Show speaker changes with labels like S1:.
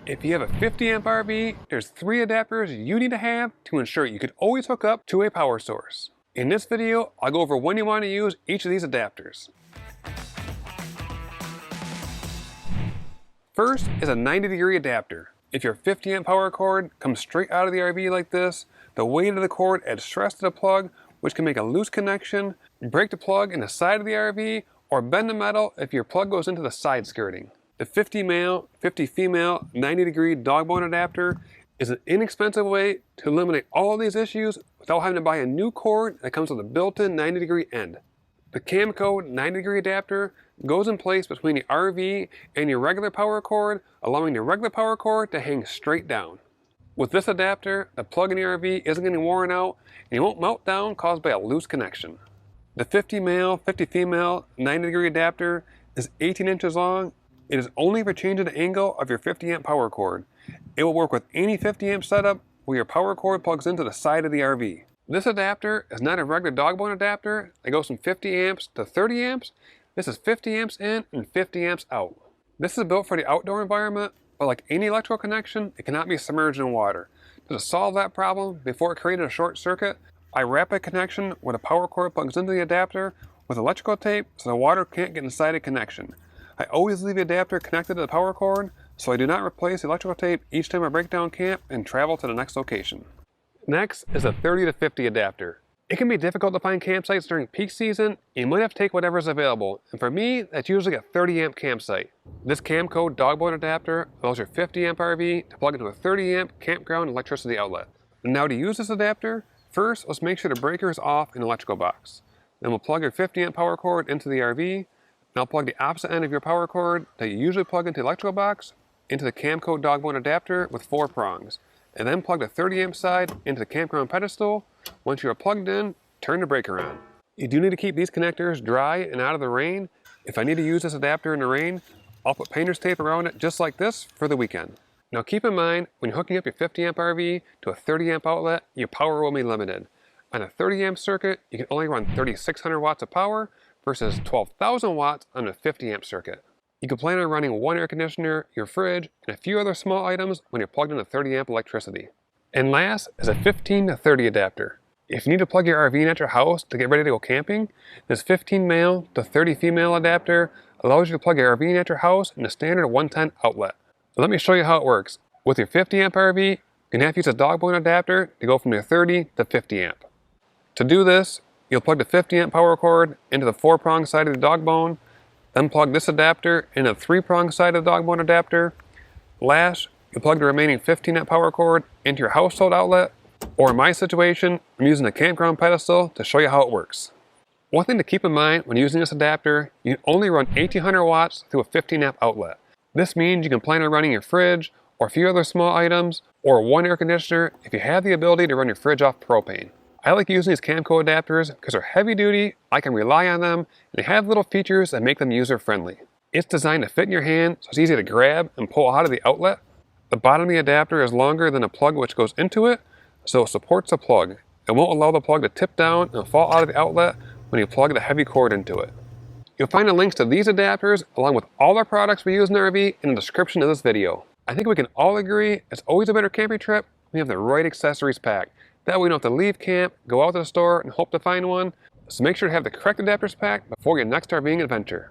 S1: If you have a 50 amp RV, there's 3 adapters you need to have to ensure you can always hook up to a power source. In this video, I'll go over when you want to use each of these adapters. First is a 90-degree adapter. If your 50 amp power cord comes straight out of the RV like this, the weight of the cord adds stress to the plug, which can make a loose connection, break the plug in the side of the RV, or bend the metal if your plug goes into the side skirting. The 50 male, 50 female, 90-degree dogbone adapter is an inexpensive way to eliminate all of these issues without having to buy a new cord that comes with a built-in 90-degree end. The Camco 90-degree adapter goes in place between the RV and your regular power cord, allowing the regular power cord to hang straight down. With this adapter, the plug in the RV isn't getting worn out and it won't melt down caused by a loose connection. The 50 male, 50 female, 90-degree adapter is 18 inches long. It is only for changing the angle of your 50 amp power cord. It will work with any 50 amp setup where your power cord plugs into the side of the RV. This adapter is not a regular dogbone adapter that goes from 50 amps to 30 amps. This is 50 amps in and 50 amps out. This is built for the outdoor environment, but like any electrical connection, it cannot be submerged in water. To solve that problem before it created a short circuit, I wrap a connection where the power cord plugs into the adapter with electrical tape so the water can't get inside the connection. I always leave the adapter connected to the power cord, so I do not replace the electrical tape each time I break down camp and travel to the next location. Next is a 30 to 50 adapter. It can be difficult to find campsites during peak season. You might have to take whatever is available, and for me, that's usually a 30 amp campsite. This Camco dogbone adapter allows your 50 amp RV to plug into a 30 amp campground electricity outlet. Now to use this adapter, first let's make sure the breaker is off in the electrical box. Then we'll plug your 50 amp power cord into the RV. Now plug the opposite end of your power cord that you usually plug into the electrical box into the Camco dogbone adapter with 4 prongs, and then plug the 30 amp side into the campground pedestal. Once you are plugged in, turn the breaker on. You do need to keep these connectors dry and out of the rain. If I need to use this adapter in the rain, I'll put painter's tape around it just like this for the weekend. Now keep in mind, when you're hooking up your 50 amp RV to a 30 amp outlet, your power will be limited. On a 30 amp circuit, you can only run 3,600 watts of power versus 12,000 watts on a 50 amp circuit. You can plan on running one air conditioner, your fridge, and a few other small items when you're plugged into 30 amp electricity. And last is a 15 to 30 adapter. If you need to plug your RV in at your house to get ready to go camping, this 15 male to 30 female adapter allows you to plug your RV in at your house in a standard 110 outlet. Let me show you how it works. With your 50 amp RV, you can have to use a dogbone adapter to go from your 30 to 50 amp. To do this, you'll plug the 50 amp power cord into the 4-prong side of the dogbone, then plug this adapter into the 3-prong side of the dogbone adapter. Last, you plug the remaining 15 amp power cord into your household outlet, or in my situation, I'm using the campground pedestal to show you how it works. One thing to keep in mind when using this adapter, you can only run 1800 watts through a 15 amp outlet. This means you can plan on running your fridge, or a few other small items, or one air conditioner if you have the ability to run your fridge off propane. I like using these Camco adapters because they're heavy duty, I can rely on them, and they have little features that make them user friendly. It's designed to fit in your hand so it's easy to grab and pull out of the outlet. The bottom of the adapter is longer than the plug which goes into it, so it supports the plug. It won't allow the plug to tip down and fall out of the outlet when you plug the heavy cord into it. You'll find the links to these adapters along with all our products we use in the RV in the description of this video. I think we can all agree it's always a better camping trip when you have the right accessories packed. That way you don't have to leave camp, go out to the store, and hope to find one. So make sure to have the correct adapters packed before your next RVing adventure.